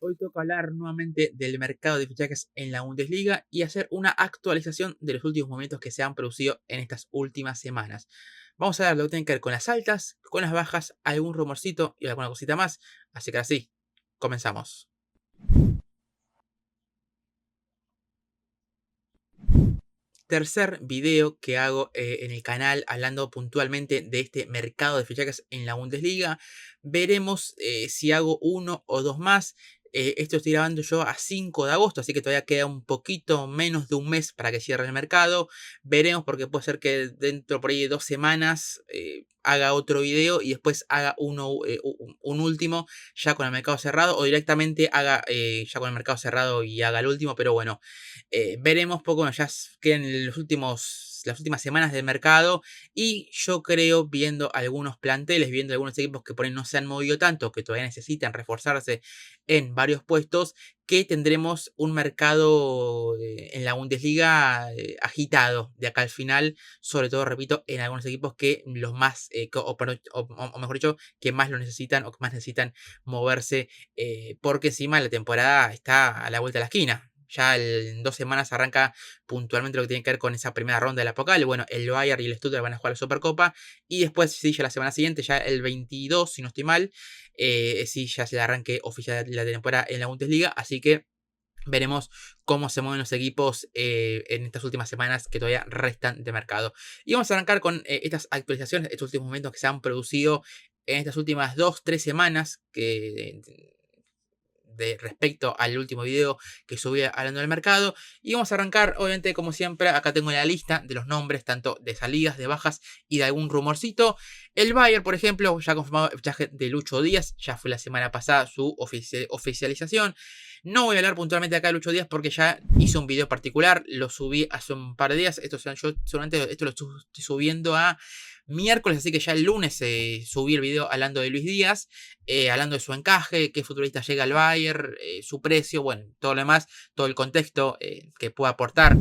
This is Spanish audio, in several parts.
Hoy toca hablar nuevamente del mercado de fichajes en la Bundesliga y hacer una actualización de los últimos momentos que se han producido en estas últimas semanas. Vamos a ver lo que tiene que ver con las altas, con las bajas, algún rumorcito y alguna cosita más. Así que así, comenzamos. Tercer video que hago en el canal hablando puntualmente de este mercado de fichajes en la Bundesliga. Veremos si hago uno o dos más. Esto estoy grabando yo a 5 de agosto, así que todavía queda un poquito menos de un mes para que cierre el mercado. Veremos porque puede ser que dentro por ahí de 2 semanas haga otro video y después haga un último ya con el mercado cerrado, o directamente haga ya con el mercado cerrado y haga el último, pero bueno. Veremos poco, bueno, ya quedan las últimas semanas del mercado y yo creo, viendo algunos planteles, viendo algunos equipos que por ahí no se han movido tanto, que todavía necesitan reforzarse en varios puestos, que tendremos un mercado en la Bundesliga agitado de acá al final, sobre todo, repito, en algunos equipos que los más, o mejor dicho, que más lo necesitan o que más necesitan moverse, porque encima la temporada está a la vuelta de la esquina. Ya en 2 semanas arranca puntualmente lo que tiene que ver con esa primera ronda de la Pokal. Bueno, el Bayern y el Stuttgart van a jugar la Supercopa. Y después, sí, ya la semana siguiente, ya el 22, si no estoy mal, sí, ya se le arranque oficial la temporada en la Bundesliga. Así que veremos cómo se mueven los equipos en estas últimas semanas que todavía restan de mercado. Y vamos a arrancar con estas actualizaciones, estos últimos momentos que se han producido en estas últimas 2-3 semanas de respecto al último video que subí hablando del mercado. Y vamos a arrancar, obviamente, como siempre, acá tengo la lista de los nombres, tanto de salidas, de bajas y de algún rumorcito. El Bayern, por ejemplo, ya confirmado el fichaje de Lucho Díaz, ya fue la semana pasada su oficialización. No voy a hablar puntualmente acá de Lucho Díaz porque ya hice un video particular, lo subí hace un par de días. Yo solamente esto lo estoy subiendo a miércoles, así que ya el lunes subí el video hablando de Luis Díaz, hablando de su encaje, qué futbolista llega al Bayern, su precio, bueno, todo lo demás, todo el contexto que pueda aportar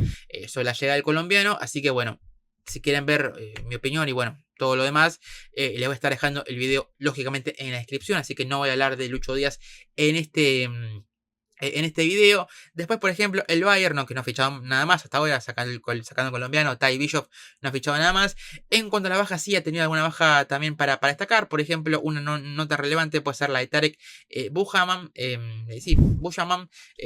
sobre la llegada del colombiano. Así que bueno, si quieren ver mi opinión y bueno, todo lo demás, les voy a estar dejando el video lógicamente en la descripción, así que no voy a hablar de Lucho Díaz en este video. Después, por ejemplo, el Bayern, no, que no ha fichado nada más hasta ahora, sacando el colombiano, Ty Bishop, no ha fichado nada más. En cuanto a la baja, sí ha tenido alguna baja también para destacar. Por ejemplo, una nota relevante puede ser la de Tarek Buchanan,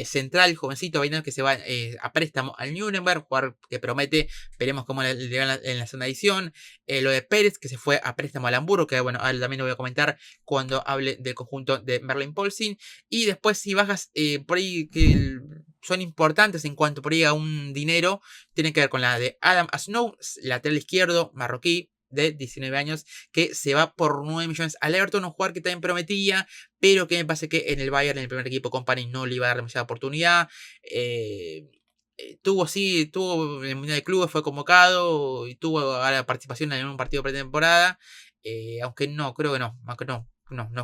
central, jovencito, 20 años, que se va a préstamo al Nuremberg, jugador que promete. Veremos cómo le va en la segunda edición. Lo de Pérez, que se fue a préstamo al Hamburgo, que bueno, ahora también lo voy a comentar cuando hable del conjunto de Merlin Polsin. Y después, si bajas por ahí que son importantes en cuanto por ahí a un dinero, tiene que ver con la de Adam Snow, lateral izquierdo marroquí de 19 años, que se va por 9 millones al Everton, un jugador que también prometía, pero que me parece que en el Bayern, en el primer equipo Company, no le iba a dar demasiada oportunidad. Tuvo en el Mundial de Clubes, fue convocado y tuvo ahora participación en un partido pretemporada, aunque no, creo que no, aunque no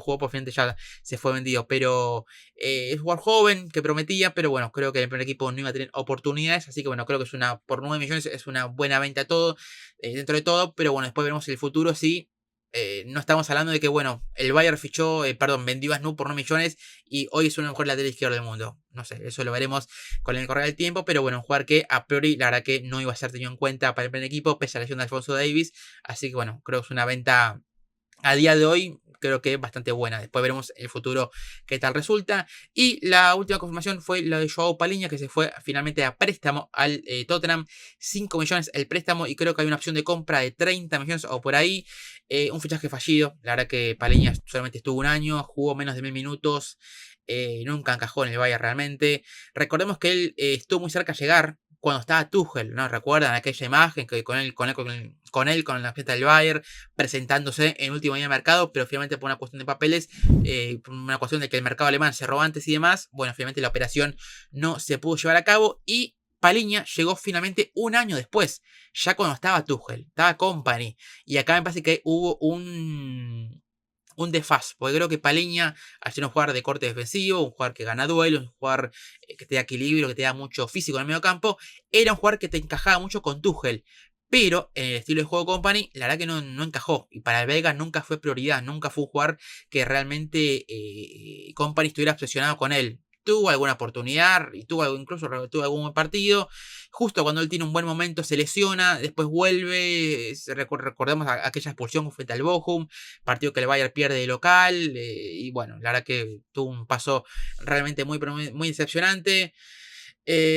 jugó, por finalmente ya se fue vendido, pero es un jugador joven que prometía, pero bueno, creo que en el primer equipo no iba a tener oportunidades, así que bueno, creo que por 9 millones es una buena venta todo, dentro de todo, pero bueno, después veremos el futuro si no estamos hablando de que, bueno, el Bayern vendió a Snoop por 9 millones y hoy es uno de los mejores laterales izquierdos del mundo. No sé, eso lo veremos con el correr del tiempo, pero bueno, un jugador que a priori, la verdad que no iba a ser tenido en cuenta para el primer equipo, pese a la lesión de Alfonso Davies, así que bueno, creo que es una venta a día de hoy, creo que es bastante buena. Después veremos en el futuro qué tal resulta. Y la última confirmación fue la de Joao Palhinha, que se fue finalmente a préstamo al Tottenham. 5 millones el préstamo y creo que hay una opción de compra de 30 millones o por ahí. Un fichaje fallido. La verdad que Palhinha solamente estuvo un año, jugó menos de 1000 minutos. Nunca encajó en el Bayern realmente. Recordemos que él estuvo muy cerca de llegar cuando estaba Tuchel, ¿no? ¿Recuerdan aquella imagen que con la fiesta del Bayern presentándose en último día de mercado, pero finalmente por una cuestión de papeles, por una cuestión de que el mercado alemán cerró antes y demás, bueno, finalmente la operación no se pudo llevar a cabo y Palhinha llegó finalmente un año después, ya cuando estaba Tuchel, estaba Company, y acá me parece que hubo un desfaz, porque creo que Palhinha, al ser un jugador de corte defensivo, un jugador que gana duelos, un jugador que te da equilibrio, que te da mucho físico en el medio campo, era un jugador que te encajaba mucho con Tuchel. Pero en el estilo de juego Company, la verdad que no encajó. Y para el Vega nunca fue prioridad, nunca fue un jugador que realmente Company estuviera obsesionado con él. tuvo alguna oportunidad y incluso tuvo algún buen partido. Justo cuando él tiene un buen momento se lesiona, después vuelve. Recordemos aquella expulsión frente al Bochum, partido que el Bayern pierde de local. Y bueno, la verdad que tuvo un paso realmente muy decepcionante.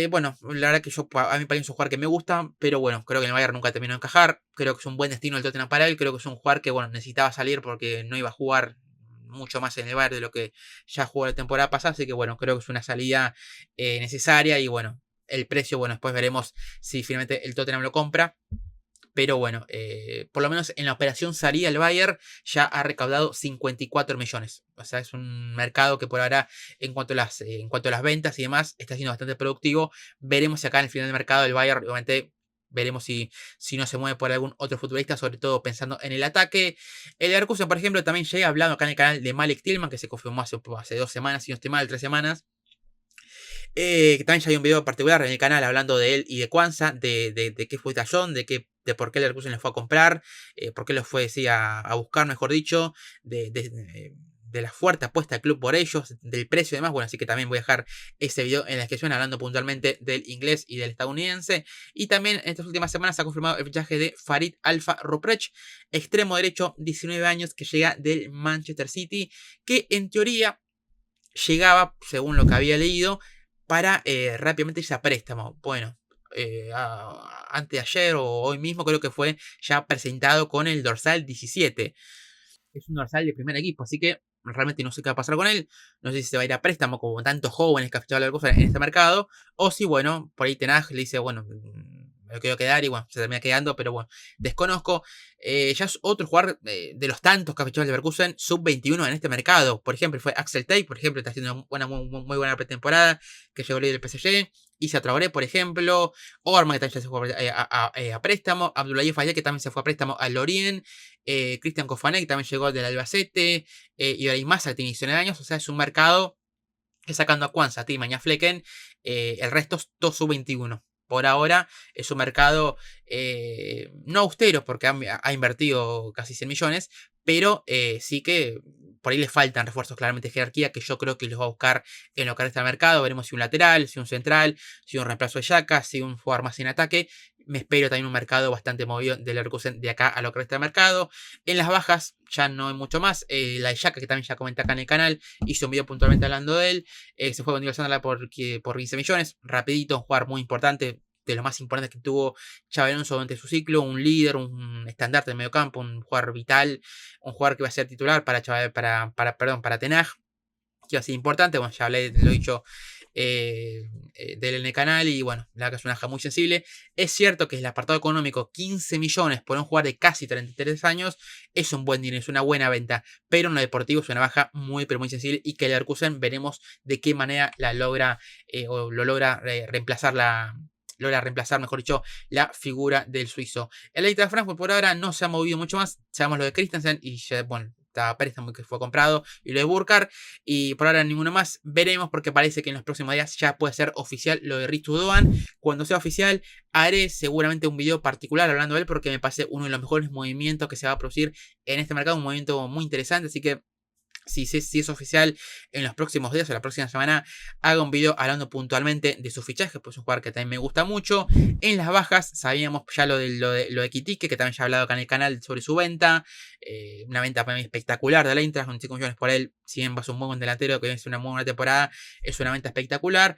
Bueno, la verdad que a mí parece un jugador que me gusta, pero bueno, creo que el Bayern nunca terminó de encajar. Creo que es un buen destino el Tottenham para él. Creo que es un jugador que, bueno, necesitaba salir porque no iba a jugar mucho más en el Bayern de lo que ya jugó la temporada pasada. Así que, bueno, creo que es una salida necesaria. Y bueno, el precio, bueno, después veremos si finalmente el Tottenham lo compra. Pero bueno, por lo menos en la operación salida el Bayern ya ha recaudado 54 millones. O sea, es un mercado que por ahora, en cuanto a las ventas y demás, está siendo bastante productivo. Veremos si acá en el final del mercado el Bayern, obviamente, veremos si no se mueve por algún otro futbolista, sobre todo pensando en el ataque. El Leverkusen, por ejemplo, también llega hablando acá en el canal de Malik Tillman, que se confirmó hace 2 semanas, si no estoy mal, 3 semanas. Que también ya hay un video particular en el canal hablando de él y de Kwanza, de qué fue Tallón, de por qué el Leverkusen le fue a comprar, por qué lo fue a buscar, mejor dicho, de la fuerte apuesta del club por ellos, del precio y demás. Bueno, así que también voy a dejar ese video en la descripción hablando puntualmente del inglés y del estadounidense. Y también en estas últimas semanas se ha confirmado el fichaje de Farid Alfa Ruprecht, extremo derecho, 19 años, que llega del Manchester City, que en teoría llegaba, según lo que había leído, para rápidamente irse a préstamo. Bueno, antes de ayer o hoy mismo creo que fue ya presentado con el dorsal 17. Es un dorsal de primer equipo, así que realmente no sé qué va a pasar con él. No sé si se va a ir a préstamo como tantos jóvenes que ha fichado la cosa en este mercado, o si, bueno, por ahí Ten Hag le dice, bueno, me lo quiero quedar y bueno, se termina quedando, pero bueno, desconozco. Ya es otro jugador de los tantos que ha fichado el Leverkusen sub-21 en este mercado. Por ejemplo, fue Axel Tate, por ejemplo, está haciendo una muy buena pretemporada, que llegó líder del PSG. Issa Traoré, por ejemplo. Orman, que también ya se fue a préstamo. Abdoulaye Faye, que también se fue a préstamo al Lorient. Christian Kofané, que también llegó del Albacete. Y Massa, que tiene 19 años. O sea, es un mercado que, sacando a Kwanza, Tillman y a Flecken, el resto es todo sub-21. Por ahora es un mercado no austero porque ha invertido casi 100 millones, pero sí que por ahí le faltan refuerzos claramente de jerarquía que yo creo que los va a buscar en lo que resta del mercado. Veremos si un lateral, si un central, si un reemplazo de Xhaka, si un jugador más en ataque. Me espero también un mercado bastante movido del Leverkusen de acá a lo que resta del mercado. En las bajas ya no hay mucho más. La de Xhaka, que también ya comenté acá en el canal, hice un video puntualmente hablando de él. Se fue vendido al por 15 millones. Rapidito, un jugador muy importante, de lo más importante que tuvo Xabi Alonso durante su ciclo, un líder, un estandarte de medio campo, un jugador vital, un jugador que va a ser titular para Ten Hag, que va a ser importante. Bueno, ya hablé, lo he dicho de él en el canal, y bueno, la verdad que es una baja muy sensible. Es cierto que el apartado económico, 15 millones por un jugador de casi 33 años, es un buen dinero, es una buena venta, pero en lo deportivo es una baja muy, pero muy sensible, y que el Leverkusen veremos de qué manera la logra o lo logra reemplazar, mejor dicho, la figura del suizo. El Eintracht Frankfurt por ahora no se ha movido mucho más. Sabemos lo de Christensen y ya, bueno, está préstamo que fue comprado, y lo de Burkhardt, y por ahora ninguno más. Veremos, porque parece que en los próximos días ya puede ser oficial lo de Ritu Doan. Cuando sea oficial haré seguramente un video particular hablando de él, porque me parece uno de los mejores movimientos que se va a producir en este mercado, un movimiento muy interesante. Así que si es oficial, en los próximos días o la próxima semana haga un video hablando puntualmente de su fichaje, pues es un jugador que también me gusta mucho. En las bajas sabíamos ya lo de Kitique, que también ya he hablado acá en el canal sobre su venta. Una venta para mí espectacular de la Eintracht, con 5 millones por él. Si bien va a ser un buen delantero, que es una muy buena temporada, es una venta espectacular.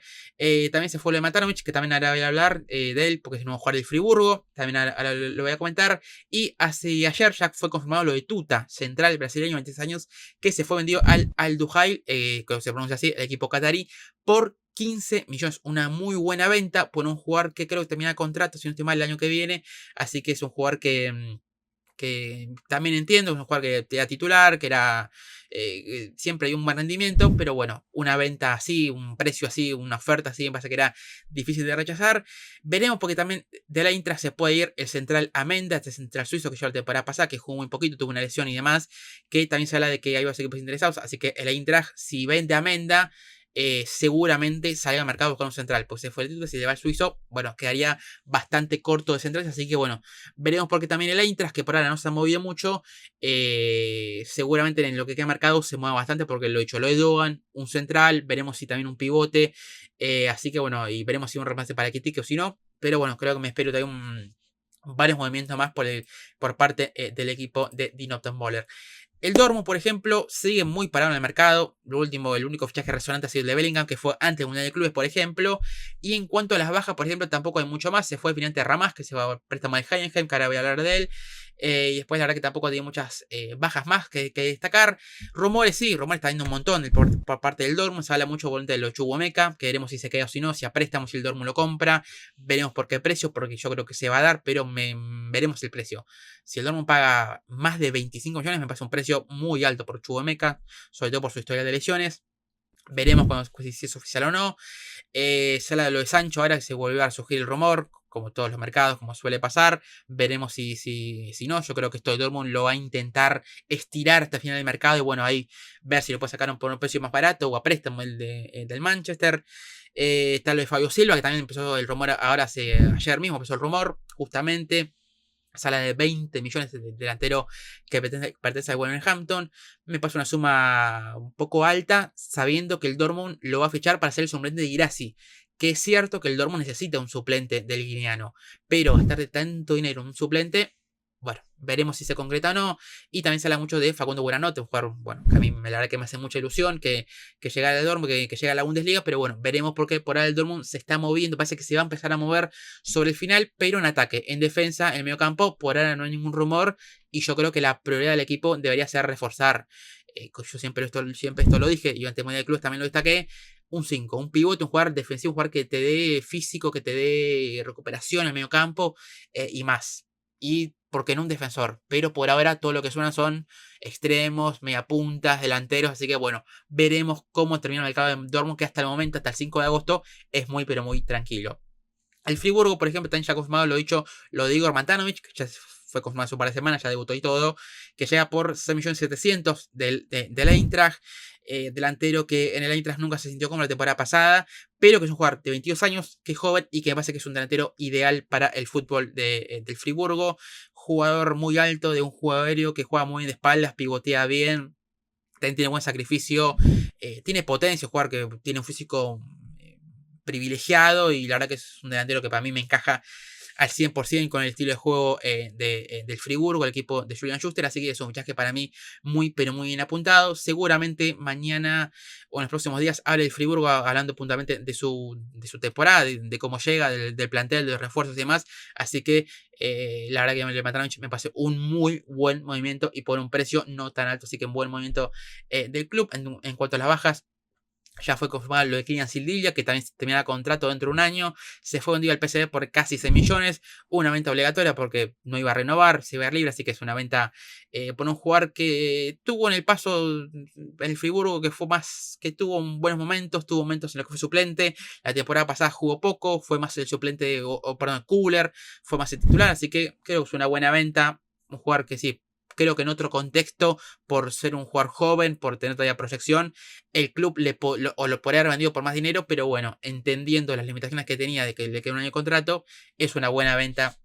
También se fue lo de Matanovic, que también ahora voy a hablar de él, porque es un nuevo jugador del Friburgo. También ahora lo voy a comentar. Y ayer ya fue confirmado lo de Tuta, central brasileño, 26 años, que se fue vendido al Al-Duhail, que se pronuncia así, el equipo catarí, por 15 millones. Una muy buena venta por un jugador que creo que termina el contrato, si no estoy mal, el año que viene. Así que es un jugador que también entiendo, es un jugador que era titular, que era siempre hay un buen rendimiento, pero bueno, una venta así, un precio así, una oferta así, me parece que era difícil de rechazar. Veremos, porque también de la Intra se puede ir el central Amenda, este central suizo que yo la temporada pasada, que jugó muy poquito, tuvo una lesión y demás, que también se habla de que hay varios equipos interesados. Así que el Eintracht, si vende a Amenda, seguramente salga al mercado a buscar un central. Pues se fue el título, si le va al suizo, bueno, quedaría bastante corto de centrales. Así que bueno, veremos porque también el Eintracht, que por ahora no se ha movido mucho, seguramente en lo que queda marcado se mueva bastante porque lo he dicho, lo de Dogan, un central, veremos si también un pivote. Así que bueno, y veremos si un remate para Kitik o si no. Pero bueno, creo que me espero también varios movimientos más por parte del equipo de Dino Boller. El Dortmund, por ejemplo, sigue muy parado en el mercado. Lo último, el único fichaje resonante ha sido el de Bellingham, que fue antes del Mundial de Clubes, por ejemplo. Y en cuanto a las bajas, por ejemplo, tampoco hay mucho más. Se fue finalmente Ramas, que se va a préstamo al Heidenheim, que ahora voy a hablar de él. Y después la verdad que tampoco tiene muchas bajas más que destacar. Rumores sí, rumores está viendo un montón por parte del Dortmund. Se habla mucho de lo Chubomeca, que veremos si se queda o si no, si a préstamo, si el Dortmund lo compra. Veremos por qué precio, porque yo creo que se va a dar, pero veremos el precio. Si el Dortmund paga más de 25 millones, me parece un precio muy alto por Chubomeca, sobre todo por su historia de lesiones. Veremos si es oficial o no. Se habla de lo de Sancho ahora que se volvió a surgir el rumor, como todos los mercados, como suele pasar. Veremos si no. Yo creo que esto de Dortmund lo va a intentar estirar hasta el final del mercado y bueno, ahí ver si lo puede sacar por un precio más barato o a préstamo el del Manchester. Está lo de Fabio Silva, que también empezó el rumor ahora ayer mismo, empezó el rumor, justamente. Sala de 20 millones de delantero que pertenece al Wolverhampton. Me parece una suma un poco alta, sabiendo que el Dortmund lo va a fichar para ser el suplente de Guirassy. Que es cierto que el Dortmund necesita un suplente del guineano, pero gastar de tanto dinero en un suplente, bueno, veremos si se concreta o no. Y también se habla mucho de Facundo Buenanote, un jugador, bueno, que a mí la verdad que me hace mucha ilusión que llegue al Dortmund, que llegue a la Bundesliga, pero bueno, veremos porque por ahora el Dortmund se está moviendo, parece que se va a empezar a mover sobre el final, pero en ataque, en defensa, en medio campo, por ahora no hay ningún rumor y yo creo que la prioridad del equipo debería ser reforzar. Yo siempre esto lo dije y ante el Mundial de Clubes también lo destaqué. Un 5, un pivote, un jugador defensivo, un jugador que te dé físico, que te dé recuperación en el medio campo y más. Y porque no un defensor, pero por ahora todo lo que suena son extremos, mediapuntas, delanteros, así que bueno, veremos cómo termina el mercado de Dortmund, que hasta el momento, hasta el 5 de agosto, es muy pero muy tranquilo. El Friburgo, por ejemplo, también ya confirmado, lo dicho, lo de Igor Mantanovic, que ya fue confirmado hace un par de semanas, ya debutó y todo, que llega por 6.700.000 del Eintracht, delantero que en el Eintracht nunca se sintió como la temporada pasada, pero que es un jugador de 22 años, que es joven y que me parece que es un delantero ideal para el fútbol del Friburgo, jugador muy alto, de un juego aéreo que juega muy bien de espaldas, pivotea bien, también tiene buen sacrificio, tiene potencia, un jugador que tiene un físico privilegiado y la verdad que es un delantero que para mí me encaja al 100% con el estilo de juego del Friburgo, el equipo de Julian Schuster, así que es un fichaje para mí muy pero muy bien apuntado. Seguramente mañana o en los próximos días hable el Friburgo hablando puntualmente de su temporada, de cómo llega, del plantel, de los refuerzos y demás, así que la verdad que el Mantanovic me parece un muy buen movimiento y por un precio no tan alto, así que un buen movimiento del club. En cuanto a las bajas, ya fue confirmado lo de Kylian Sildilla, que también terminará contrato dentro de un año. Se fue vendido al PSV por casi 6 millones. Una venta obligatoria porque no iba a renovar, se iba a ir libre. Así que es una venta por un jugador que tuvo en el paso en el Friburgo, que fue más que tuvo buenos momentos. Tuvo momentos en los que fue suplente. La temporada pasada jugó poco. Fue más el suplente, perdón, Kugler. Fue más el titular. Así que creo que es una buena venta. Un jugador que sí. Creo que en otro contexto, por ser un jugador joven, por tener todavía proyección, el club lo podría haber vendido por más dinero, pero bueno, entendiendo las limitaciones que tenía de que le queda un año de contrato, es una buena venta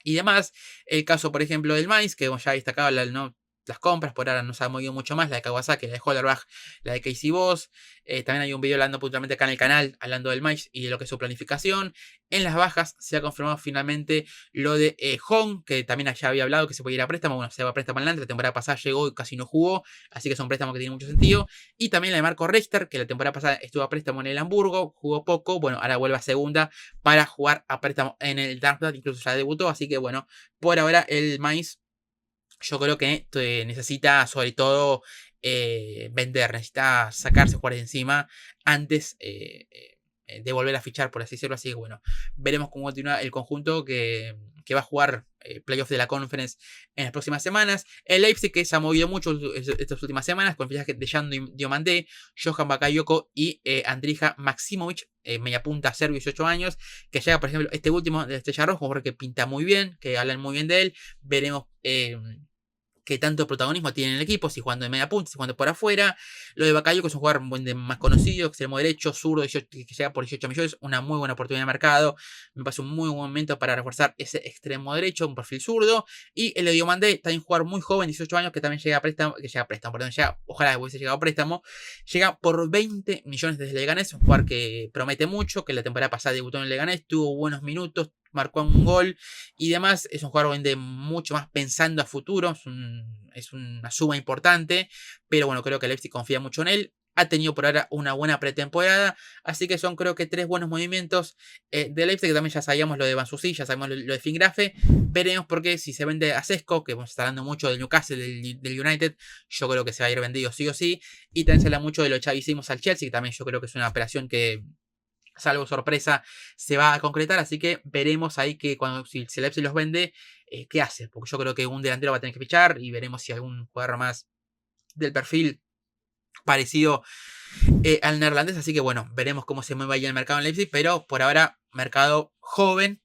y demás. El caso, por ejemplo, del Mainz, que ya destacaba las compras, por ahora no se ha movido mucho más, la de Kawasaki, la de Hollerbach, la de Casey Voss. También hay un video hablando puntualmente acá en el canal, hablando del Mainz y de lo que es su planificación. En las bajas se ha confirmado finalmente lo de Hong, que también ya había hablado que se puede ir a préstamo. Bueno, se va a préstamo adelante, la temporada pasada llegó y casi no jugó, así que es un préstamo que tiene mucho sentido. Y también la de Marco Richter, que la temporada pasada estuvo a préstamo en el Hamburgo, jugó poco, bueno, ahora vuelve a segunda para jugar a préstamo en el Darmstadt, incluso ya debutó, así que bueno, por ahora el Mainz yo creo que necesita sobre todo vender, necesita sacarse jugadores de encima antes de volver a fichar, por así decirlo. Así que bueno, veremos cómo continúa el conjunto que va a jugar playoffs de la Conference en las próximas semanas. El Leipzig, que se ha movido mucho estas últimas semanas con fichajes de Jan Diomandé, Johan Bakayoko y Andrija Maximovic, media punta serbio, 18 años, que llega, por ejemplo, este último de Estrella Roja, un jugador que pinta muy bien, que hablan muy bien de él. Veremos que tanto protagonismo tiene en el equipo, si jugando de media punta, si jugando por afuera. Lo de Bacayo, que es un jugador más conocido, extremo derecho, zurdo, que llega por 18 millones, una muy buena oportunidad de mercado. Me parece un muy buen momento para reforzar ese extremo derecho, un perfil zurdo. Y el de Diomandé, también un jugador muy joven, 18 años, que también llega a préstamo, ojalá hubiese llegado a préstamo. Llega por 20 millones desde Leganés, un jugador que promete mucho, que la temporada pasada debutó en el Leganés, tuvo buenos minutos, marcó un gol y demás. Es un jugador que vende mucho más pensando a futuro. Es una suma importante. Pero bueno, creo que Leipzig confía mucho en él. Ha tenido por ahora una buena pretemporada. Así que son creo que 3 buenos movimientos de Leipzig. Que también ya sabíamos lo de Bansusi, ya sabemos lo de Fingrafe. Veremos porque si se vende a Sesco, que vamos a estar hablando mucho del Newcastle, del United, yo creo que se va a ir vendido sí o sí. Y también se habla mucho de lo que ya hicimos al Chelsea, que también yo creo que es una operación que, salvo sorpresa, se va a concretar. Así que veremos ahí que si el Leipzig los vende, qué hace. Porque yo creo que un delantero va a tener que fichar y veremos si algún jugador más del perfil parecido al neerlandés. Así que bueno, veremos cómo se mueve ahí el mercado en Leipzig. Pero por ahora, mercado joven.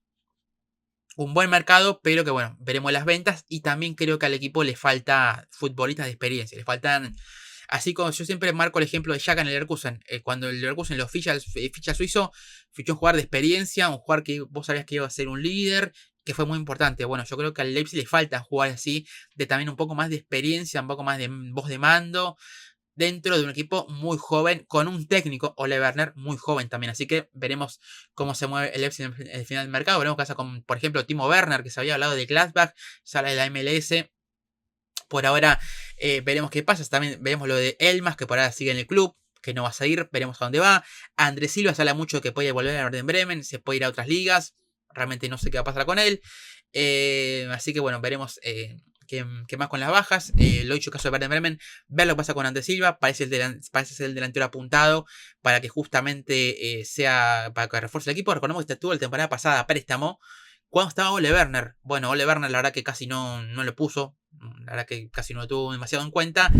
Un buen mercado, pero que bueno, veremos las ventas. Y también creo que al equipo le falta futbolistas de experiencia. Le faltan. Así como yo siempre marco el ejemplo de Xhaka en el Leverkusen. Cuando el Leverkusen lo ficha suizo, fichó un jugador de experiencia, un jugador que vos sabías que iba a ser un líder, que fue muy importante. Bueno, yo creo que al Leipzig le falta jugar así, de también un poco más de experiencia, un poco más de voz de mando, dentro de un equipo muy joven, con un técnico, Ole Werner, muy joven también. Así que veremos cómo se mueve el Leipzig en el final del mercado. Veremos qué pasa con, por ejemplo, Timo Werner, que se había hablado de Gladbach, sale de la MLS. Por ahora veremos qué pasa. También veremos lo de Elmas, que por ahora sigue en el club, que no va a seguir. Veremos a dónde va. Andrés Silva se habla mucho de que puede volver a Werder Bremen, se puede ir a otras ligas. Realmente no sé qué va a pasar con él. Así que bueno, veremos qué más con las bajas. Lo dicho, caso de Werder Bremen, ver lo que pasa con Andrés Silva. Parece ser el delantero apuntado para que justamente sea, para que refuerce el equipo. Recordemos que estuvo la temporada pasada a préstamo cuando estaba Ole Werner. Bueno, Ole Werner la verdad que casi no lo puso. La verdad que casi no lo tuvo demasiado en cuenta.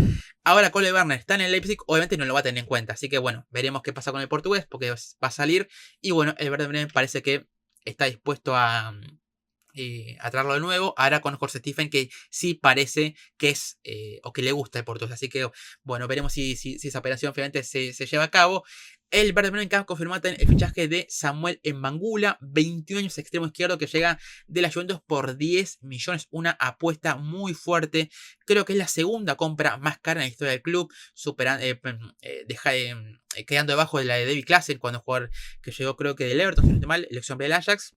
Ahora que Ole Werner está en el Leipzig, obviamente no lo va a tener en cuenta. Así que bueno, veremos qué pasa con el portugués, porque va a salir. Y bueno, el Werder Bremen parece que está dispuesto a traerlo de nuevo. Ahora con Jorge Stephen, que sí parece que es o que le gusta el portugués. Así que bueno, veremos si esa operación finalmente se lleva a cabo. El Werder Bremen ha confirmado el fichaje de Samuel Mbangula, 21 años, extremo izquierdo, que llega de la Juventus por 10 millones. Una apuesta muy fuerte. Creo que es la segunda compra más cara en la historia del club, quedando debajo de la de David Klaassen, cuando jugador que llegó creo que del Everton, si no estoy mal, el ex hombre del Ajax.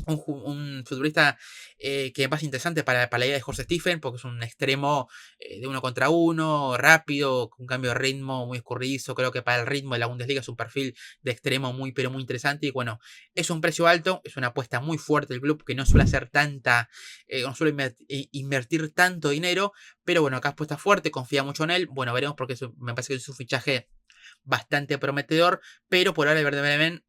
Un futbolista que me parece interesante para la idea de Jorge Stephen, porque es un extremo de uno contra uno, rápido, con un cambio de ritmo muy escurridizo. Creo que para el ritmo de la Bundesliga es un perfil de extremo muy, pero muy interesante. Y bueno, es un precio alto, es una apuesta muy fuerte del club, que no suele hacer no suele invertir tanto dinero. Pero bueno, acá apuesta fuerte, confía mucho en él. Bueno, veremos, porque me parece que es un fichaje bastante prometedor. Pero por ahora el Werder Bremen,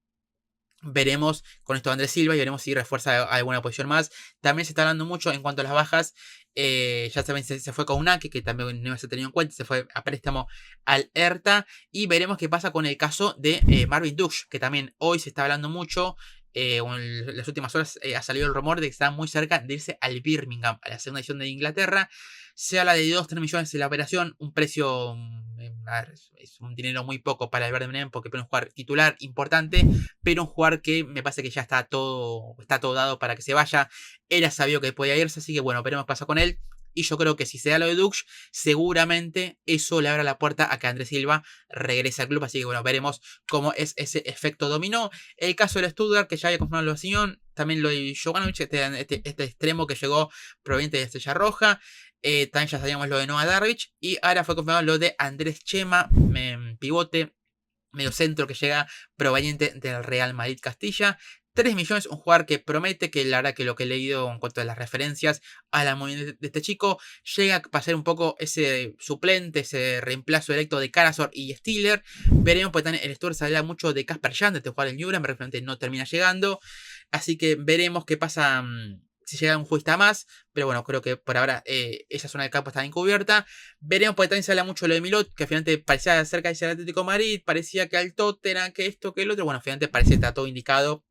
veremos con esto de Andrés Silva y veremos si refuerza alguna posición más. También se está hablando mucho en cuanto a las bajas. Ya también se fue con Unaki, que también no se ha tenido en cuenta. Se fue a préstamo al Hertha. Y veremos qué pasa con el caso de Marvin Duksch, que también hoy se está hablando mucho. En las últimas horas ha salido el rumor de que está muy cerca de irse al Birmingham, a la segunda división de Inglaterra. Se habla de 2-3 millones de la operación, un precio, es un dinero muy poco para el Werder Bremen, porque es un jugador titular importante, pero un jugador que me parece que ya está todo dado para que se vaya. Era sabido que podía irse, así que bueno, veremos qué pasa con él. Y yo creo que si se da lo de Duksch, seguramente eso le abra la puerta a que Andrés Silva regrese al club. Así que bueno, veremos cómo es ese efecto dominó. El caso del Stuttgart, que ya había confirmado la opción. También lo de Jovanovic, este extremo que llegó proveniente de Estrella Roja. También ya sabíamos lo de Noah Darwich. Y ahora fue confirmado lo de Andrés Chema, pivote, medio centro, que llega proveniente del Real Madrid Castilla. 3 millones, un jugador que promete, que la verdad que lo que he leído en cuanto a las referencias a la movimiento de este chico, llega a pasar un poco ese suplente, ese reemplazo directo de Karasor y Stiller. Veremos, porque también el Stuttgart se habla mucho de Kasper Jan, de este jugador del Nuremberg, realmente no termina llegando. Así que veremos qué pasa si llega un futbolista más. Pero bueno, creo que por ahora esa zona del campo está encubierta. Veremos, porque también se habla mucho de lo de Milot, que finalmente parecía cerca de ese Atlético de Madrid, parecía que al Tottenham, que esto, que el otro. Bueno, finalmente parece que está todo indicado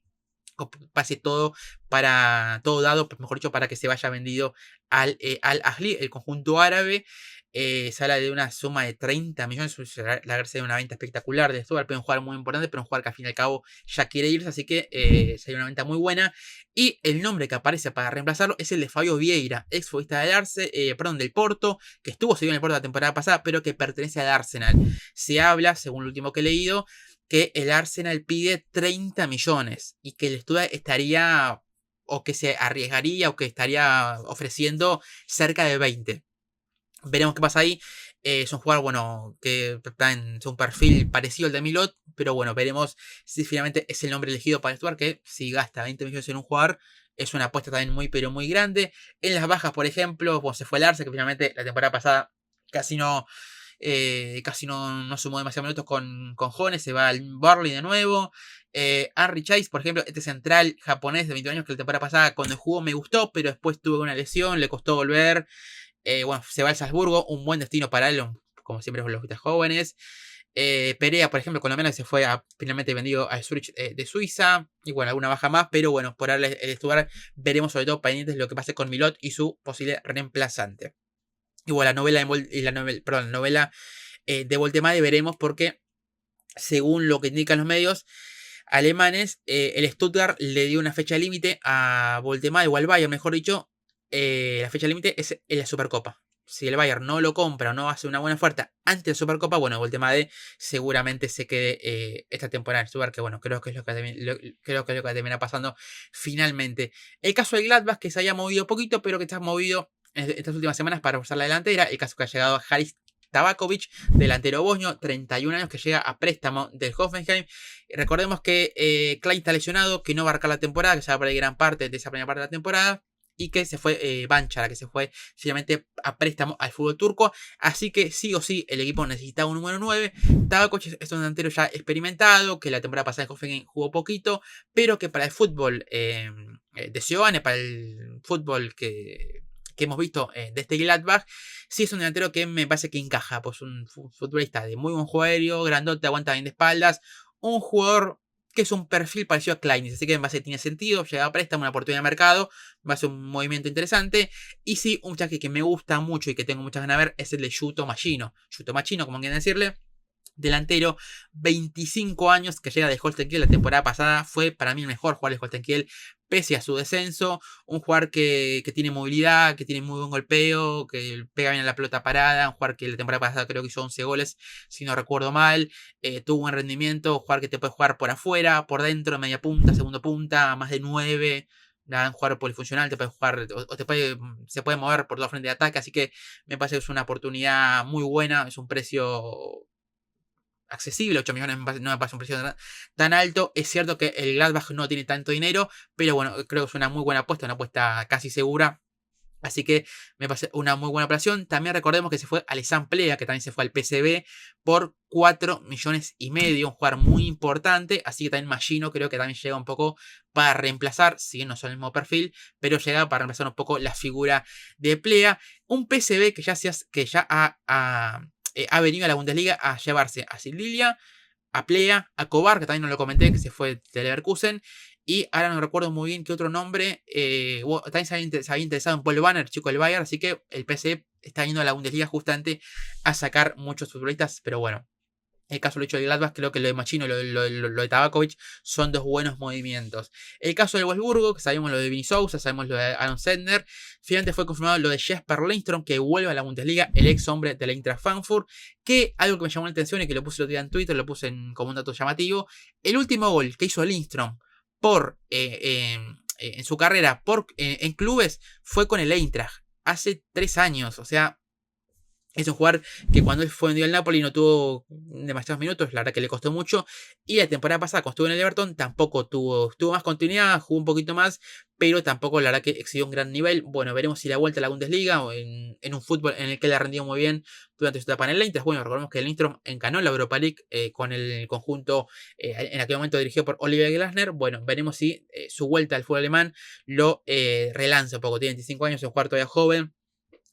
pase todo para todo dado, mejor dicho, para que se vaya vendido al Ahly, el conjunto árabe. Se habla de una suma de 30 millones. La verdad sería una venta espectacular de Stuttgart. Puede un jugador muy importante, pero un jugador que al fin y al cabo ya quiere irse. Así que sería una venta muy buena. Y el nombre que aparece para reemplazarlo es el de Fabio Vieira, ex futbolista del Porto, que estuvo seguido en el Porto la temporada pasada, pero que pertenece al Arsenal. Se habla, según lo último que he leído, que el Arsenal pide 30 millones y que el Stuttgart estaría, o que se arriesgaría, o que estaría ofreciendo cerca de 20. Veremos qué pasa ahí. Es un jugador, bueno, que está en un perfil parecido al de Milot, pero bueno, veremos si finalmente es el nombre elegido para el Stuttgart, que si gasta 20 millones en un jugador, es una apuesta también muy, pero muy grande. En las bajas, por ejemplo, pues se fue el Arce, que finalmente la temporada pasada casi no sumó demasiados minutos con Jones, se va al Burnley de nuevo. Henry Chase, por ejemplo, este central japonés de 21 años que la temporada pasada cuando jugó me gustó, pero después tuvo una lesión, le costó volver. Bueno, se va al Salzburgo, un buen destino para él, como siempre con los jóvenes. Perea, por ejemplo, colombiano, que se fue finalmente vendido a Zurich de Suiza. Y bueno, alguna baja más, pero bueno, por ahora el Stuttgart veremos sobre todo pendientes de lo que pase con Milot y su posible reemplazante. Igual la novela de Voltemade veremos porque, según lo que indican los medios alemanes, el Stuttgart le dio una fecha límite a Voltemade o al Bayern, mejor dicho. La fecha límite es en la Supercopa. Si el Bayern no lo compra o no hace una buena oferta antes de la Supercopa, bueno, Voltemade seguramente se quede esta temporada en Stuttgart, que bueno, creo que es lo que termina pasando finalmente. El caso del Gladbach, que se haya movido poquito, pero que está movido estas últimas semanas para reforzar la delantera. El caso que ha llegado Haris Tabakovic, delantero bosnio, 31 años, que llega a préstamo del Hoffenheim. Recordemos que Klein está lesionado, que no va a arrancar la temporada, que se va a perder gran parte de esa primera parte de la temporada. Y que se fue Banchara, que se fue finalmente a préstamo al fútbol turco. Así que sí o sí el equipo necesitaba un número 9. Tabakovic es un delantero ya experimentado, que la temporada pasada en Hoffenheim jugó poquito, pero que para el fútbol de Giovanni, para el fútbol que hemos visto de este Gladbach, sí es un delantero que me parece que encaja. Pues un futbolista de muy buen juego aéreo, grandote, aguanta bien de espaldas, un jugador que es un perfil parecido a Klein, así que en base tiene sentido, llega a préstamo, una oportunidad de mercado, va a ser un movimiento interesante. Y sí, un muchacho que me gusta mucho y que tengo muchas ganas de ver es el de Yuto Machino, como quieren decirle. Delantero, 25 años, que llega de Holstein Kiel la temporada pasada. Fue para mí el mejor jugador de Holstein Kiel, pese a su descenso. Un jugador que tiene movilidad, que tiene muy buen golpeo, que pega bien a la pelota parada. Un jugador que la temporada pasada creo que hizo 11 goles, si no recuerdo mal. Tuvo buen rendimiento. Un jugador que te puede jugar por afuera, por dentro, media punta, segunda punta, más de 9. Un jugador polifuncional, te puede jugar o se puede mover por todo frente de ataque. Así que me parece que es una oportunidad muy buena. Es un precio accesible, 8 millones no me parece un precio tan alto. Es cierto que el Gladbach no tiene tanto dinero, pero bueno, creo que es una muy buena apuesta, una apuesta casi segura. Así que me parece una muy buena operación. También recordemos que se fue Alessandro Plea, que también se fue al PSV por 4 millones y medio, un jugador muy importante. Así que también Machino creo que también llega un poco para reemplazar, si bien no son el mismo perfil, pero llega para reemplazar un poco la figura de Plea. Un PSV que ya ha venido a la Bundesliga a llevarse a Sildilia, a Plea, a Kovar, que también no lo comenté, que se fue de Leverkusen. Y ahora no recuerdo muy bien qué otro nombre. También se había interesado en Paul Banner, chico del Bayern. Así que el PSV está yendo a la Bundesliga justamente a sacar muchos futbolistas. Pero bueno, el caso lo hecho de Gladbach, creo que lo de Machino y lo de Tabakovic son dos buenos movimientos. El caso del Wolfsburgo, que sabemos lo de Vinny Sousa, sabemos lo de Aaron Sendner. Finalmente fue confirmado lo de Jesper Lindström, que vuelve a la Bundesliga, el ex hombre de la Eintracht Frankfurt. Que algo que me llamó la atención y que lo puse el otro día en Twitter, lo puse como un dato llamativo. El último gol que hizo Lindström en su carrera en clubes fue con el Eintracht hace 3 años. O sea, es un jugador que cuando él fue vendido al Napoli no tuvo demasiados minutos, la verdad que le costó mucho. Y la temporada pasada, cuando estuvo en el Everton, tampoco tuvo más continuidad, jugó un poquito más, pero tampoco la verdad que excedió un gran nivel. Bueno, veremos si la vuelta a la Bundesliga o en un fútbol en el que le ha rendido muy bien durante su etapa en el Eintracht. Bueno, recordemos que el Lindström ganó la Europa League con el conjunto en aquel momento dirigido por Oliver Glasner. Bueno, veremos si su vuelta al fútbol alemán lo relanza un poco. Tiene 25 años, es un jugador todavía joven.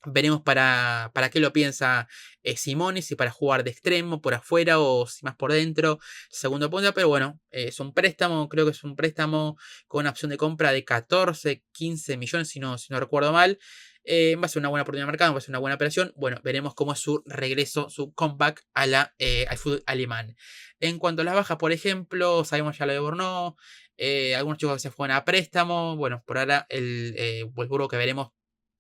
Veremos para qué lo piensa Simone, si para jugar de extremo, por afuera o si más por dentro, segundo punto, pero bueno, es un préstamo, creo que es un préstamo con una opción de compra de 14, 15 millones, si no recuerdo mal. Va a ser una buena oportunidad de mercado, va a ser una buena operación. Bueno, veremos cómo es su regreso, su comeback al fútbol alemán. En cuanto a las bajas, por ejemplo, sabemos ya lo de Bornó, algunos chicos que se fueron a préstamo. Bueno, por ahora el Wolfsburgo que veremos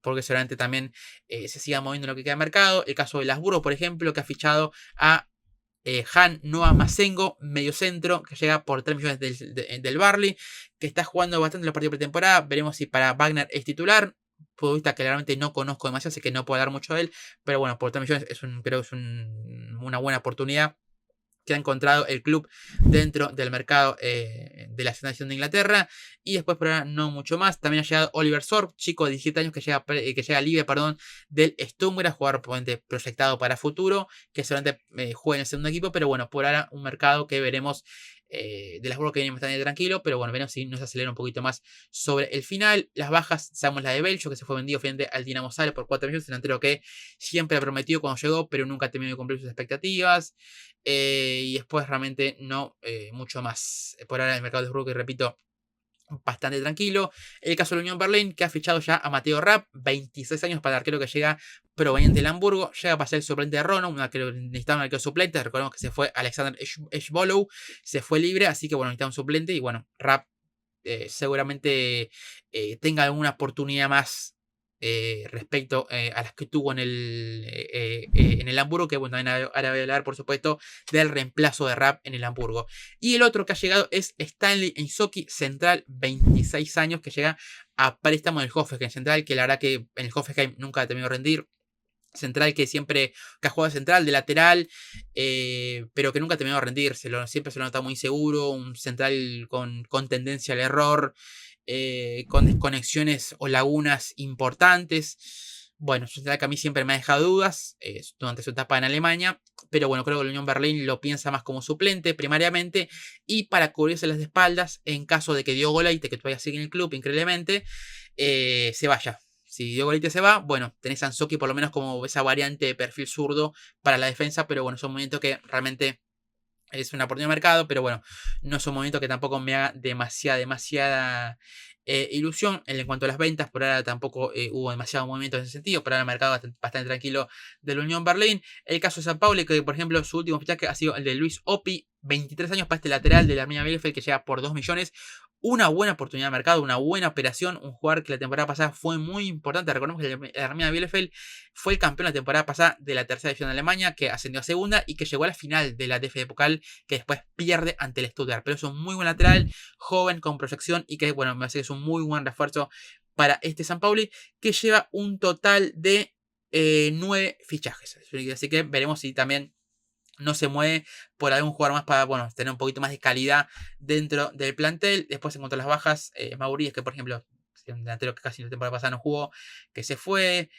porque seguramente también se siga moviendo lo que queda de mercado. El caso de Lasburo, por ejemplo, que ha fichado a Han Noah Masengo, medio centro, que llega por 3 millones del Barley, que está jugando bastante en los partidos de pretemporada. Veremos si para Wagner es titular. Futbolista que claramente no conozco demasiado, así que no puedo hablar mucho de él. Pero bueno, por 3 millones creo que es una buena oportunidad que ha encontrado el club dentro del mercado de la selección de Inglaterra. Y después por ahora no mucho más. También ha llegado Oliver Sorg, chico de 17 años que llega libre, del Stuttgart, jugador proyectado para futuro, que seguramente juega en el segundo equipo, pero bueno, por ahora un mercado que veremos de las que viene bastante tranquilo, pero bueno, veremos si nos acelera un poquito más sobre el final. Las bajas, sabemos la de Belcho, que se fue vendido frente al Dinamo Zagreb por 4 millones, delantero que siempre ha prometido cuando llegó, pero nunca ha terminado de cumplir sus expectativas. Y después realmente no mucho más. Por ahora el mercado de Brugge, repito, bastante tranquilo. El caso de la Unión Berlín, que ha fichado ya a Mateo Rapp, 26 años para el arquero que llega proveniente del Hamburgo. Llega para ser el suplente de Rono, necesitaba un arquero suplente. Recordemos que se fue Alexander Eschbolow, se fue libre, así que bueno, necesitaba un suplente. Y bueno, Rapp seguramente tenga alguna oportunidad más respecto a las que tuvo en el Hamburgo, que bueno, ahora voy a hablar por supuesto del reemplazo de Rapp en el Hamburgo. Y el otro que ha llegado es Stanley Inzaghi, central, 26 años, que llega a préstamo del Hoffenheim central, que la verdad que en el Hoffenheim nunca ha terminado de rendir. Central que siempre que ha jugado central, de lateral, pero que nunca ha terminado de rendirse. Siempre se lo nota muy seguro, un central con tendencia al error, con desconexiones o lagunas importantes. Bueno, es un central que a mí siempre me ha dejado dudas durante su etapa en Alemania, pero bueno, creo que la Unión Berlín lo piensa más como suplente primariamente y para cubrirse las espaldas en caso de que Diogo Leite, que todavía sigue en el club increíblemente, se vaya. Si Diogo Leite se va, bueno, tenés a Anzocchi por lo menos como esa variante de perfil zurdo para la defensa, pero bueno, es un movimiento que realmente es una oportunidad de mercado, pero bueno, no es un movimiento que tampoco me haga demasiada ilusión. En cuanto a las ventas, por ahora tampoco hubo demasiado movimiento en ese sentido, por ahora el mercado bastante tranquilo de la Unión Berlín. El caso de San Paulo, que por ejemplo su último fichaje ha sido el de Luis Oppi, 23 años para este lateral de la Arminia Bielefeld, que llega por 2 millones. Una buena oportunidad de mercado, una buena operación, un jugador que la temporada pasada fue muy importante. Recordemos que el Arminia Bielefeld fue el campeón la temporada pasada de la tercera división de Alemania, que ascendió a segunda y que llegó a la final de la DFB Pokal, que después pierde ante el Stuttgart. Pero es un muy buen lateral, joven, con proyección y que, bueno, me parece que es un muy buen refuerzo para este San Pauli, que lleva un total de 9 fichajes. Así que veremos si también no se mueve por algún jugador más para, bueno, tener un poquito más de calidad dentro del plantel. Después en cuanto a las bajas, Mauri, es que por ejemplo, un delantero que casi la temporada pasada no jugó, que se fue.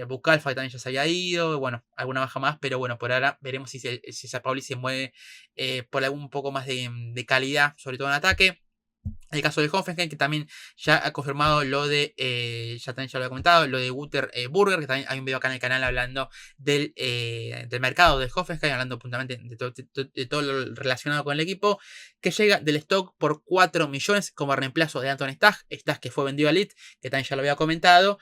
Bucalfa que también ya se había ido. Bueno, alguna baja más, pero bueno, por ahora veremos si San Pauli se mueve por algún poco más de calidad, sobre todo en ataque. El caso del Hoffenheim, que también ya ha confirmado lo de, ya lo había comentado, lo de Guter Burger, que también hay un video acá en el canal hablando del mercado del Hoffenheim, hablando puntualmente de todo lo relacionado con el equipo, que llega del stock por 4 millones como reemplazo de Anton Stach que fue vendido a Leeds, que también ya lo había comentado.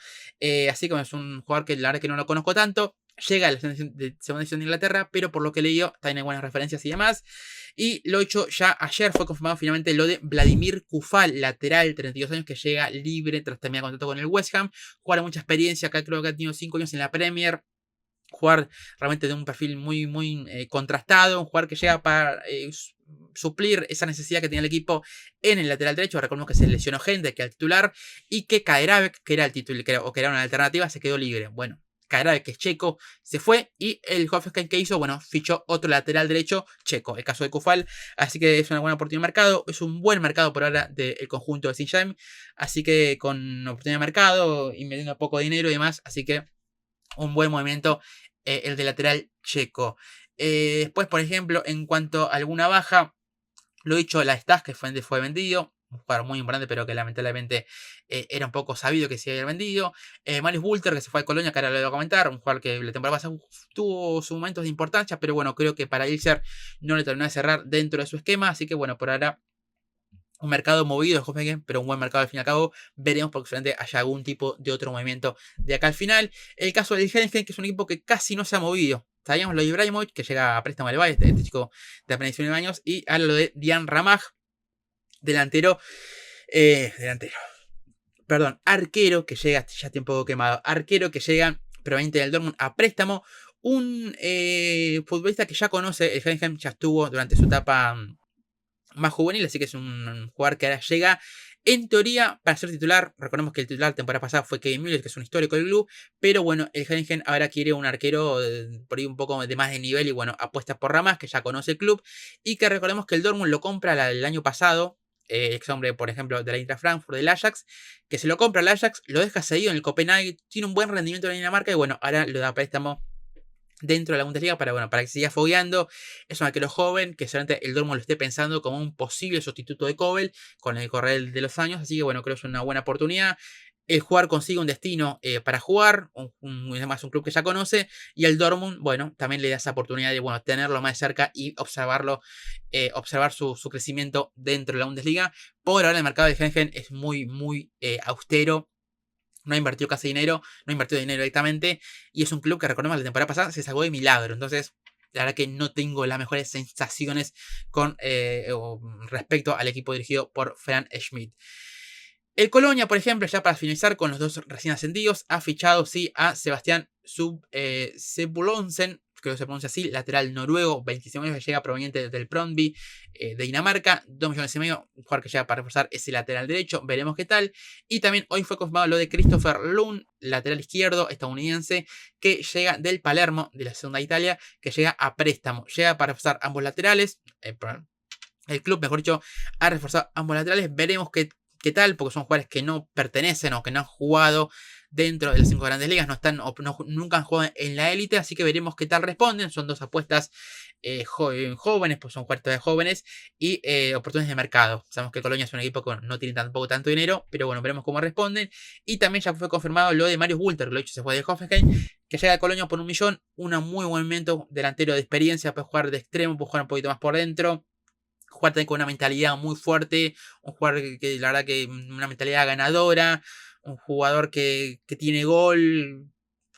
Así que es un jugador que la verdad que no lo conozco tanto. Llega a la segunda división de Inglaterra, pero por lo que he leído, también hay buenas referencias y demás. Y lo hecho ya ayer fue confirmado finalmente lo de Vladimir Kufal, lateral, 32 años, que llega libre tras terminar contrato con el West Ham. Jugar mucha experiencia, acá creo que ha tenido 5 años en la Premier. Jugar realmente de un perfil muy contrastado. Un jugador que llega para suplir esa necesidad que tenía el equipo en el lateral derecho. Recordemos que se lesionó gente, que era el titular, y que Kaderabek, que era el titular, que era una alternativa, se quedó libre. Bueno, Kaderabek, que es checo, se fue y el Hoffenheim que hizo, bueno, fichó otro lateral derecho checo, el caso de Kufal, así que es una buena oportunidad de mercado, es un buen mercado por ahora del conjunto de Sinjheim, así que con oportunidad de mercado, invirtiendo poco dinero y demás, así que un buen movimiento el de lateral checo. Después, por ejemplo, en cuanto a alguna baja, lo dicho, la Stas que fue vendido. un jugador muy importante, pero que lamentablemente era un poco sabido que se había vendido. Marius Bulter, que se fue a Colonia, que ahora lo voy a comentar, un jugador que la temporada pasada tuvo sus momentos de importancia, pero bueno, creo que para Ilser no le terminó de cerrar dentro de su esquema, así que bueno, por ahora un mercado movido de Hoffenheim, pero un buen mercado al fin y al cabo. Veremos porque seguramente haya algún tipo de otro movimiento de acá al final. El caso del Heidenheim, que es un equipo que casi no se ha movido. Sabíamos lo de Ibrahimovic, que llega a préstamo al Bayern, este chico de apenas 19 años, y ahora lo de Dian Ramaj, delantero, arquero que llega, ya estoy un poco quemado, arquero que llega proveniente del Dortmund a préstamo. Un futbolista que ya conoce el Heidenheim, ya estuvo durante su etapa más juvenil, así que es un jugador que ahora llega en teoría para ser titular. Recordemos que el titular la temporada pasada fue Kevin Müller, que es un histórico del club, pero bueno, el Heidenheim ahora quiere un arquero por ahí un poco de más de nivel y bueno, apuesta por Ramas, que ya conoce el club y que recordemos que el Dortmund lo compra el año pasado. Ex hombre, por ejemplo, de la Eintracht Frankfurt, del Ajax, que se lo compra el Ajax, lo deja cedido en el Copenhague, tiene un buen rendimiento en la Dinamarca y bueno, ahora lo da a préstamo dentro de la Bundesliga para que siga fogueando. Es un arquero joven que solamente el Dortmund lo esté pensando como un posible sustituto de Kobel con el correr de los años, así que bueno, creo que es una buena oportunidad. El jugador consigue un destino para jugar, además un club que ya conoce, y el Dortmund, bueno, también le da esa oportunidad de, bueno, tenerlo más cerca y observarlo, observar su crecimiento dentro de la Bundesliga. Por ahora el mercado de Heidenheim es muy, muy austero. No ha invertido casi dinero, no ha invertido dinero directamente. Y es un club que, recordemos, la temporada pasada se salvó de milagro. Entonces, la verdad que no tengo las mejores sensaciones con respecto al equipo dirigido por Fran Schmidt. El Colonia, por ejemplo, ya para finalizar con los dos recién ascendidos, ha fichado sí a Sebastián Sebulonsen, creo que se pronuncia así, lateral noruego, 25 años, que llega proveniente del Brøndby de Dinamarca, 2 millones y medio, un jugador que llega para reforzar ese lateral derecho, veremos qué tal. Y también hoy fue confirmado lo de Christopher Lund, lateral izquierdo estadounidense, que llega del Palermo, de la segunda Italia, que llega a préstamo, llega para reforzar ambos laterales, el club, mejor dicho, ha reforzado ambos laterales, veremos qué tal, porque son jugadores que no pertenecen o que no han jugado dentro de las 5 grandes ligas, nunca han jugado en la élite, así que veremos qué tal responden. Son dos apuestas jóvenes, pues son jugadores jóvenes y oportunidades de mercado. Sabemos que Colonia es un equipo que no tiene tampoco tanto dinero, pero bueno, veremos cómo responden. Y también ya fue confirmado lo de Marius Bulter, que lo dicho, se fue de Hoffenheim, que llega a Colonia por 1 millón, un muy buen movimiento, delantero de experiencia, puede jugar de extremo, puede jugar un poquito más por dentro. Jugar también con una mentalidad muy fuerte, un jugador que la verdad que una mentalidad ganadora, un jugador que tiene gol,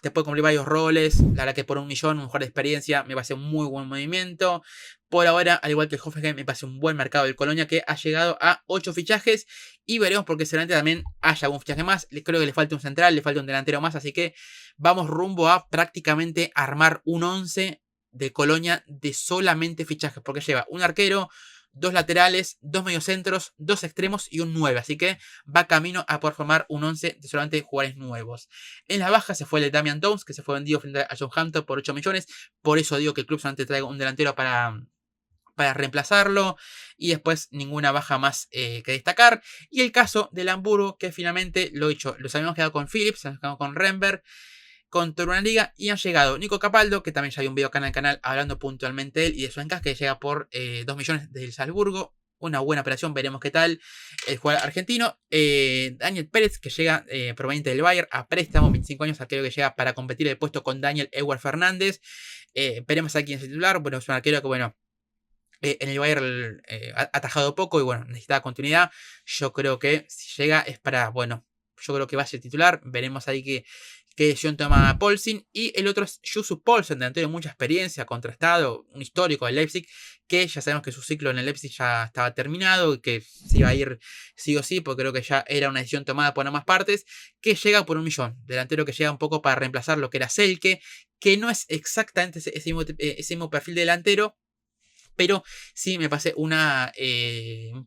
te puede cumplir varios roles, la verdad que por 1 millón, un jugador de experiencia, me parece un muy buen movimiento. Por ahora, al igual que el Hoffenheim, me parece un buen mercado del Colonia que ha llegado a 8 fichajes y veremos porque seguramente también haya algún fichaje más. Creo que le falta un central, le falta un delantero más, así que vamos rumbo a prácticamente armar un 11 de Colonia de solamente fichajes, porque lleva un arquero, 2 laterales, 2 mediocentros, 2 extremos y un 9. Así que va camino a poder formar un 11 de solamente jugadores nuevos. En la baja se fue el de Damian Towns, que se fue vendido frente a Southampton por 8 millones. Por eso digo que el club solamente trae un delantero para reemplazarlo. Y después ninguna baja más que destacar. Y el caso del Hamburgo, que finalmente lo hecho. Los habíamos quedado con Phillips, nos quedamos con Renberg, con una liga y han llegado Nico Capaldo, que también ya hay un video acá en el canal hablando puntualmente de él y de su encaje, que llega por 2 millones desde el Salzburgo. Una buena operación, veremos qué tal el jugador argentino. Daniel Pérez, que llega proveniente del Bayern a préstamo, 25 años, arquero que llega para competir el puesto con Daniel Edward Fernández. Veremos a quién es el titular. Bueno, es un arquero que, bueno, en el Bayern ha atajado poco y, bueno, necesita continuidad. Yo creo que si llega es para, bueno, yo creo que va a ser titular. Veremos ahí que decisión toma Poulsen. Y el otro es Yusuf Poulsen, delantero de mucha experiencia, contrastado, un histórico del Leipzig, que ya sabemos que su ciclo en el Leipzig ya estaba terminado y que se iba a ir sí o sí, porque creo que ya era una decisión tomada por ambas partes, que llega por 1 millón. Delantero que llega un poco para reemplazar lo que era Selke, que no es exactamente ese mismo perfil delantero, pero sí me pasé una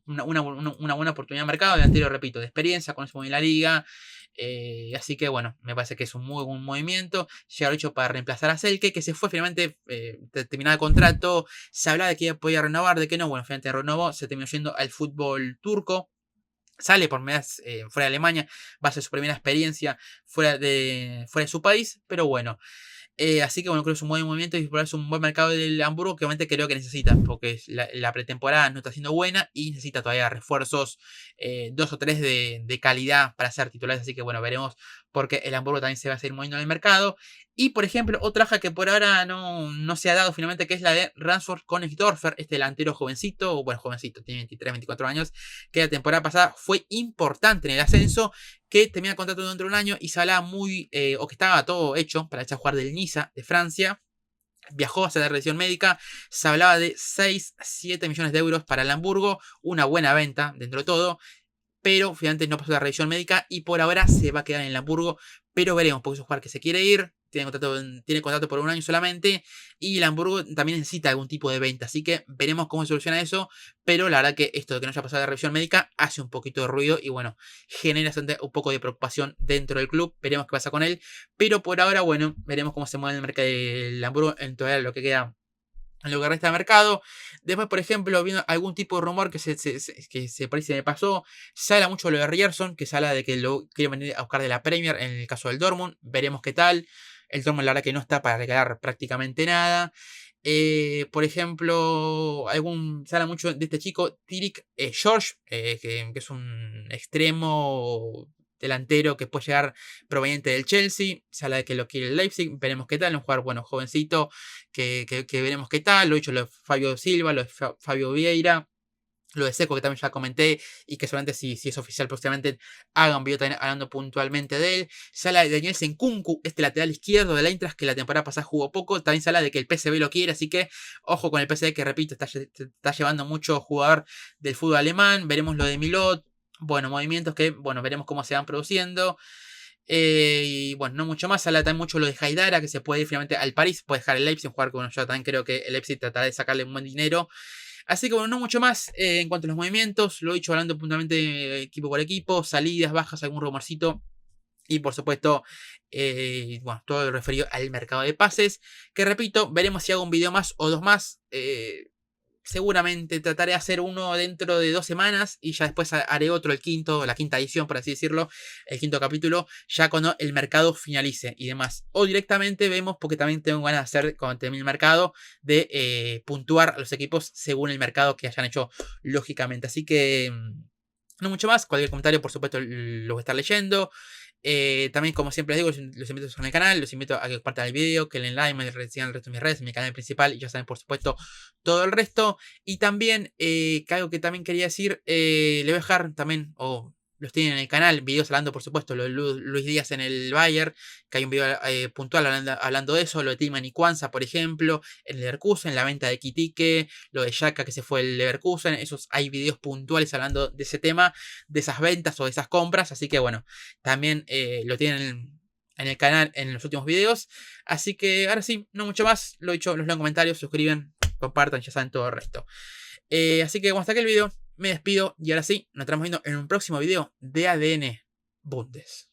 buena oportunidad de mercado. Delantero, repito, de experiencia, conoce muy bien la liga. Así que bueno, me parece que es un muy buen movimiento. Llega hecho para reemplazar a Selke, que se fue finalmente terminado el contrato. Se hablaba de que podía renovar, de que no. Bueno, finalmente renovó, se terminó yendo al fútbol turco. Sale por medidas fuera de Alemania, va a ser su primera experiencia fuera de su país, pero bueno. Así que bueno, creo que es un buen movimiento y es un buen mercado del Hamburgo que obviamente creo que necesita, porque la pretemporada no está siendo buena y necesita todavía refuerzos, 2 o 3 de calidad para ser titulares. Así que bueno, veremos porque el Hamburgo también se va a seguir moviendo en el mercado. Y por ejemplo, otra baja que por ahora no se ha dado finalmente, que es la de Ransford Königsdörfer, este delantero jovencito, bueno, jovencito, tiene 23, 24 años, que la temporada pasada fue importante en el ascenso, que termina el contrato dentro de un año y se hablaba o que estaba todo hecho para echar a jugar del Niza de Francia. Viajó a hacer la revisión médica, se hablaba de 6-7 millones de euros para el Hamburgo, una buena venta dentro de todo, pero finalmente no pasó la revisión médica y por ahora se va a quedar en el Hamburgo, pero veremos, porque es un jugador que se quiere ir, tiene contrato por un año solamente y el Hamburgo también necesita algún tipo de venta, así que veremos cómo se soluciona eso, pero la verdad que esto de que no haya pasado la revisión médica hace un poquito de ruido y bueno, genera un poco de preocupación dentro del club, veremos qué pasa con él, pero por ahora bueno, veremos cómo se mueve el mercado del Hamburgo en todo lo que queda en lo que resta de mercado. Después, por ejemplo, viendo algún tipo de rumor que se parece me pasó, se habla mucho de lo de Ryerson, que se habla de que lo quiere venir a buscar de la Premier en el caso del Dortmund. Veremos qué tal. El Dortmund la verdad que no está para regalar prácticamente nada. Por ejemplo, se habla mucho de este chico, Tirik George, que es un extremo delantero que puede llegar proveniente del Chelsea. Se habla de que lo quiere el Leipzig. Veremos qué tal. Un jugador, bueno, jovencito, que veremos qué tal. Lo he dicho lo de Fabio Silva, lo de Fabio Vieira. Lo de Seco, que también ya comenté, y que solamente si es oficial próximamente haga un video también hablando puntualmente de él. Se habla de Daniel Nkunku, este lateral izquierdo del Eintracht, que la temporada pasada jugó poco. También se habla de que el PSV lo quiere, así que ojo con el PSV, que repito, está llevando mucho jugador del fútbol alemán. Veremos lo de Milot. Bueno, movimientos que, bueno, veremos cómo se van produciendo. Y bueno, no mucho más. Se habla también mucho lo de Haidara, que se puede ir finalmente al París, puede dejar el Leipzig, jugar con yo también creo que el Leipzig tratará de sacarle un buen dinero. Así que bueno, no mucho más en cuanto a los movimientos. Lo he dicho hablando puntualmente equipo por equipo, salidas, bajas, algún rumorcito. Y por supuesto, bueno, todo lo referido al mercado de pases. Que repito, veremos si hago un video más o dos más. Seguramente trataré de hacer uno dentro de 2 semanas y ya después haré otro, la quinta edición, por así decirlo, el quinto capítulo, ya cuando el mercado finalice y demás. O directamente vemos, porque también tengo ganas de hacer, cuando termine el mercado, de puntuar a los equipos según el mercado que hayan hecho, lógicamente. Así que no mucho más, cualquier comentario por supuesto lo voy a estar leyendo. También, como siempre les digo, los invito a suscribirse al canal, los invito a que compartan el video, que le den like, me sigan el resto de mis redes, mi canal principal, y ya saben, por supuesto, todo el resto. Y también, algo que también quería decir, le voy a dejar también, los tienen en el canal, videos hablando, por supuesto, lo de Luis Díaz en el Bayern, que hay un video puntual hablando de eso, lo de Tillman y Kwanza, por ejemplo, en el Leverkusen, la venta de Kitike, lo de Xhaka que se fue el Leverkusen, hay videos puntuales hablando de ese tema, de esas ventas o de esas compras, así que bueno, también lo tienen en el canal en los últimos videos, así que ahora sí, no mucho más, lo he dicho, los leo en comentarios, suscriben, compartan, ya saben todo el resto. Así que hasta aquí el video. Me despido y ahora sí, nos estamos viendo en un próximo video de ADN Bundes.